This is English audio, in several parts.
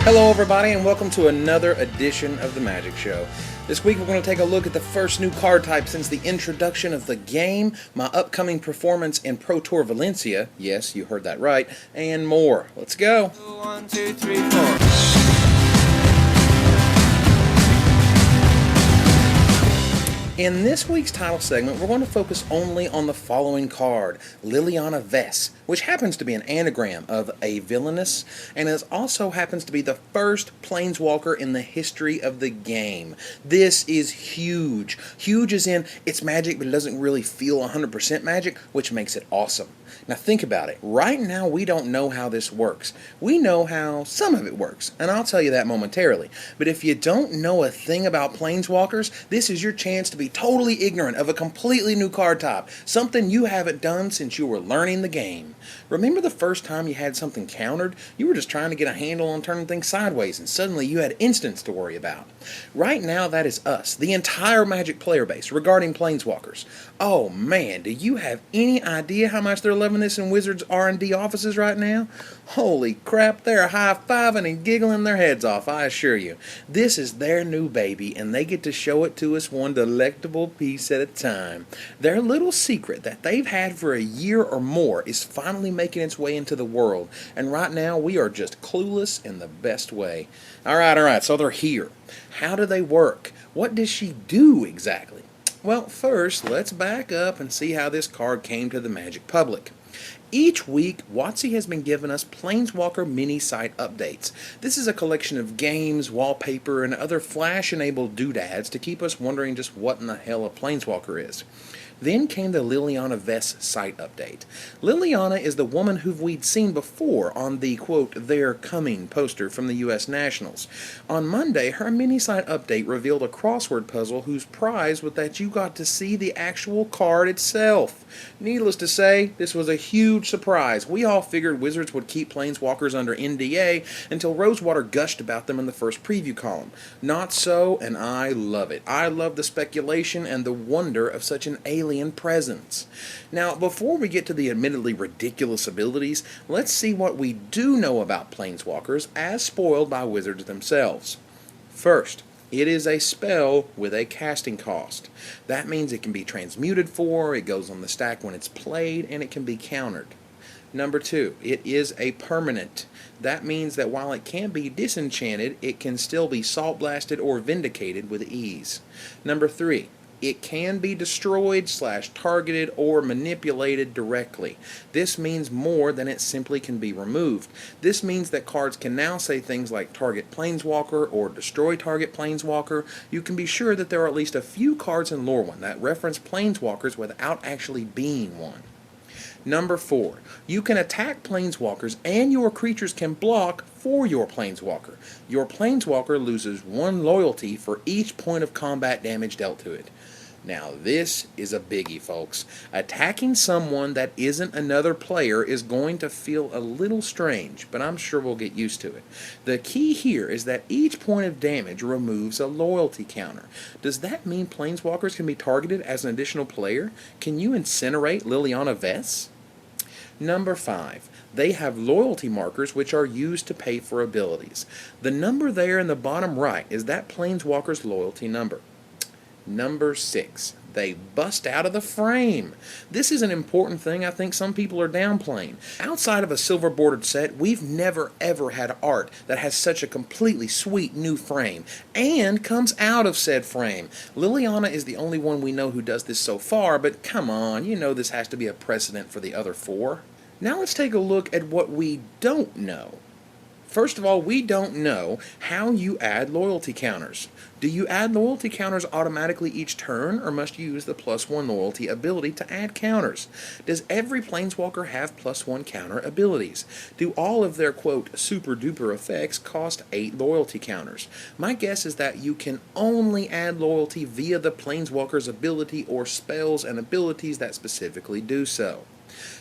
Hello everybody and welcome to another edition of The Magic Show. This week we're going to take a look at the first new card type since the introduction of the game, my upcoming performance in Pro Tour Valencia, yes, you heard that right, and more. Let's go! 1, 2, 3, 4. In this week's title segment, we're going to focus only on the following card, Liliana Vess, which happens to be an anagram of a villainess, and it also happens to be the first Planeswalker in the history of the game. This is huge. Huge as in, it's magic, but it doesn't really feel 100% magic, which makes it awesome. Now think about it. Right now, we don't know how this works. We know how some of it works, and I'll tell you that momentarily. But if you don't know a thing about Planeswalkers, this is your chance to be totally ignorant of a completely new card type, something you haven't done since you were learning the game. Remember the first time you had something countered? You were just trying to get a handle on turning things sideways, and suddenly you had instants to worry about. Right now, that is us, the entire Magic player base, regarding Planeswalkers. Oh man, do you have any idea how much they're loving this in Wizards R&D offices right now? Holy crap, they're high-fiving and giggling their heads off, I assure you. This is their new baby, and they get to show it to us one delectable piece at a time. Their little secret that they've had for a year or more is finally making its way into the world, and right now we are just clueless in the best way. Alright, so they're here. How do they work? What does she do exactly? Well, first, let's back up and see how this card came to the Magic public. Each week, WotC has been giving us Planeswalker mini-site updates. This is a collection of games, wallpaper, and other Flash-enabled doodads to keep us wondering just what in the hell a Planeswalker is. Then came the Liliana Vess site update. Liliana is the woman who we'd seen before on the, quote, "They're Coming" poster from the U.S. Nationals. On Monday, her mini-site update revealed a crossword puzzle whose prize was that you got to see the actual card itself. Needless to say, this was a huge surprise. We all figured Wizards would keep Planeswalkers under NDA until Rosewater gushed about them in the first preview column. Not so, and I love it. I love the speculation and the wonder of such an alien presence. Now, before we get to the admittedly ridiculous abilities, let's see what we do know about Planeswalkers as spoiled by Wizards themselves. First, it is a spell with a casting cost. That means it can be transmuted for, it goes on the stack when it's played, and it can be countered. Number 2, it is a permanent. That means that while it can be disenchanted, it can still be salt blasted or vindicated with ease. Number 3, it can be destroyed, targeted, or manipulated directly. This means more than it simply can be removed. This means that cards can now say things like target Planeswalker or destroy target Planeswalker. You can be sure that there are at least a few cards in Lore that reference Planeswalkers without actually being one. Number 4, you can attack Planeswalkers and your creatures can block for your Planeswalker. Your Planeswalker loses 1 loyalty for each point of combat damage dealt to it. Now this is a biggie, folks. Attacking someone that isn't another player is going to feel a little strange, but I'm sure we'll get used to it. The key here is that each point of damage removes a loyalty counter. Does that mean Planeswalkers can be targeted as an additional player? Can you incinerate Liliana Vess? Number 5, they have loyalty markers which are used to pay for abilities. The number there in the bottom right is that Planeswalker's loyalty number. Number 6, they bust out of the frame. This is an important thing I think some people are downplaying. Outside of a silver bordered set, we've never ever had art that has such a completely sweet new frame and comes out of said frame. Liliana is the only one we know who does this so far, but come on, you know this has to be a precedent for the other 4. Now let's take a look at what we don't know. First of all, we don't know how you add loyalty counters. Do you add loyalty counters automatically each turn, or must you use the +1 loyalty ability to add counters? Does every Planeswalker have +1 counter abilities? Do all of their, quote, super duper effects cost 8 loyalty counters? My guess is that you can only add loyalty via the Planeswalker's ability or spells and abilities that specifically do so.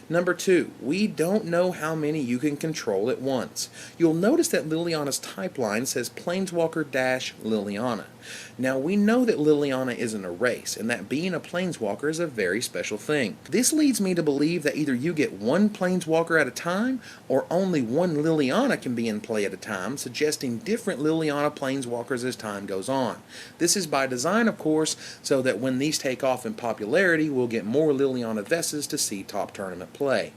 Number 2, we don't know how many you can control at once. You'll notice that Liliana's type line says Planeswalker-Liliana. Now we know that Liliana isn't a race, and that being a Planeswalker is a very special thing. This leads me to believe that either you get one Planeswalker at a time, or only one Liliana can be in play at a time, suggesting different Liliana Planeswalkers as time goes on. This is by design, of course, so that when these take off in popularity, we'll get more Liliana Vesses to see top tournament play.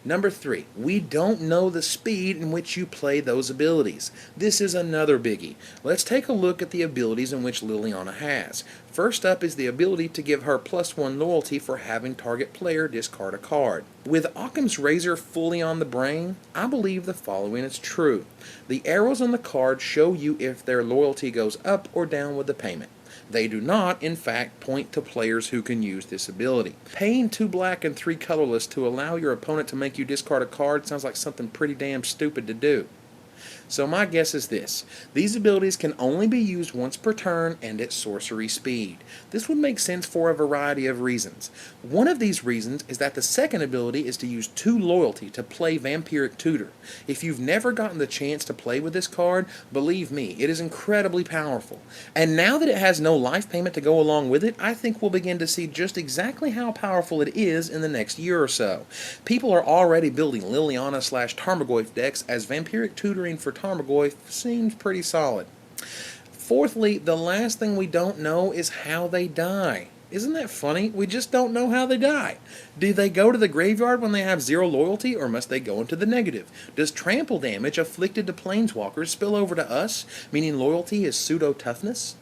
Number 3, we don't know the speed in which you play those abilities. This is another biggie. Let's take a look at the abilities in which Liliana has. First up is the ability to give her +1 loyalty for having target player discard a card. With Occam's Razor fully on the brain, I believe the following is true. The arrows on the card show you if their loyalty goes up or down with the payment. They do not, in fact, point to players who can use this ability. Paying 2 black and 3 colorless to allow your opponent to make you discard a card sounds like something pretty damn stupid to do. So my guess is this. These abilities can only be used once per turn and at sorcery speed. This would make sense for a variety of reasons. One of these reasons is that the second ability is to use 2 loyalty to play Vampiric Tutor. If you've never gotten the chance to play with this card, believe me, it is incredibly powerful. And now that it has no life payment to go along with it, I think we'll begin to see just exactly how powerful it is in the next year or so. People are already building Liliana/Tarmogoyf decks, as Vampiric Tutoring for Tarmogoyf seems pretty solid. Fourthly, the last thing we don't know is how they die. Isn't that funny? We just don't know how they die. Do they go to the graveyard when they have 0 loyalty, or must they go into the negative? Does trample damage afflicted to Planeswalkers spill over to us, meaning loyalty is pseudo-toughness?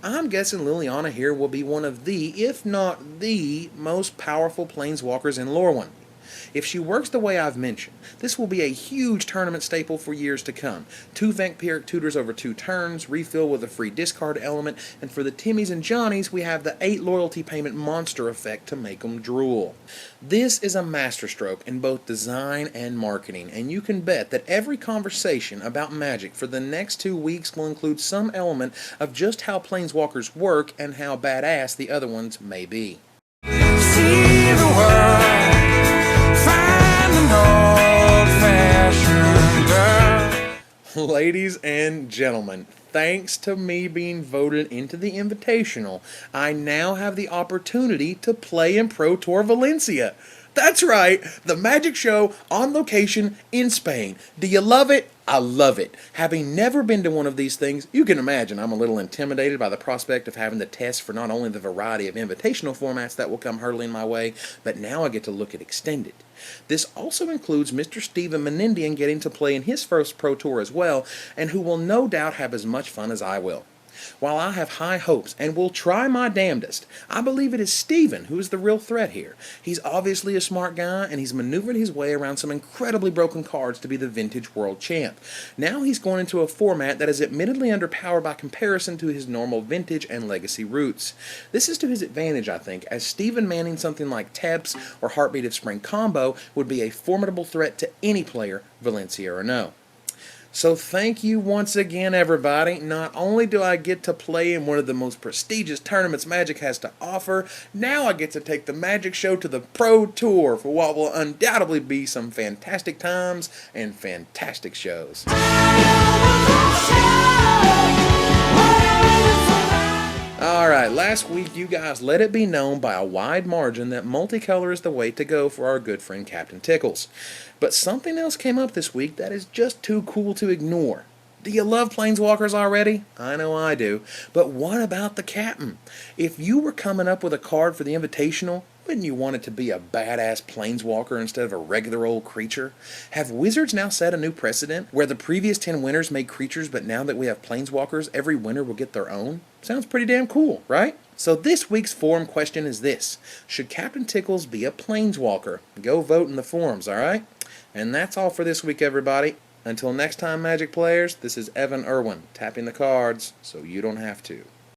I'm guessing Liliana here will be one of the, if not the, most powerful Planeswalkers in Lorwyn. If she works the way I've mentioned, this will be a huge tournament staple for years to come. 2 Vampiric Tutors over 2 turns, refill with a free discard element, and for the Timmies and Johnnies, we have the 8 loyalty payment monster effect to make them drool. This is a masterstroke in both design and marketing, and you can bet that every conversation about Magic for the next 2 weeks will include some element of just how Planeswalkers work and how badass the other ones may be. See the world, find an old-fashioned girl. Ladies and gentlemen, thanks to me being voted into the Invitational, I now have the opportunity to play in Pro Tour Valencia. That's right, the Magic Show on location in Spain. Do you love it? I love it. Having never been to one of these things, you can imagine I'm a little intimidated by the prospect of having to test for not only the variety of invitational formats that will come hurtling my way, but now I get to look at extended. This also includes Mr. Steven Menendian getting to play in his first Pro Tour as well, and who will no doubt have as much fun as I will. While I have high hopes and will try my damnedest, I believe it is Steven who is the real threat here. He's obviously a smart guy, and he's maneuvered his way around some incredibly broken cards to be the vintage world champ. Now he's going into a format that is admittedly underpowered by comparison to his normal vintage and legacy roots. This is to his advantage, I think, as Steven manning something like Teps or Heartbeat of Spring combo would be a formidable threat to any player, Valencia or no. So thank you once again, everybody. Not only do I get to play in one of the most prestigious tournaments Magic has to offer, now I get to take the Magic Show to the Pro Tour for what will undoubtedly be some fantastic times and fantastic shows. Alright, last week you guys let it be known by a wide margin that multicolor is the way to go for our good friend Captain Tickles. But something else came up this week that is just too cool to ignore. Do you love Planeswalkers already? I know I do. But what about the Captain? If you were coming up with a card for the Invitational, wouldn't you want it to be a badass Planeswalker instead of a regular old creature? Have Wizards now set a new precedent where the previous 10 winners made creatures, but now that we have Planeswalkers, every winner will get their own? Sounds pretty damn cool, right? So this week's forum question is this: should Captain Tickles be a Planeswalker? Go vote in the forums, alright? And that's all for this week, everybody. Until next time, Magic players, this is Evan Irwin, tapping the cards so you don't have to.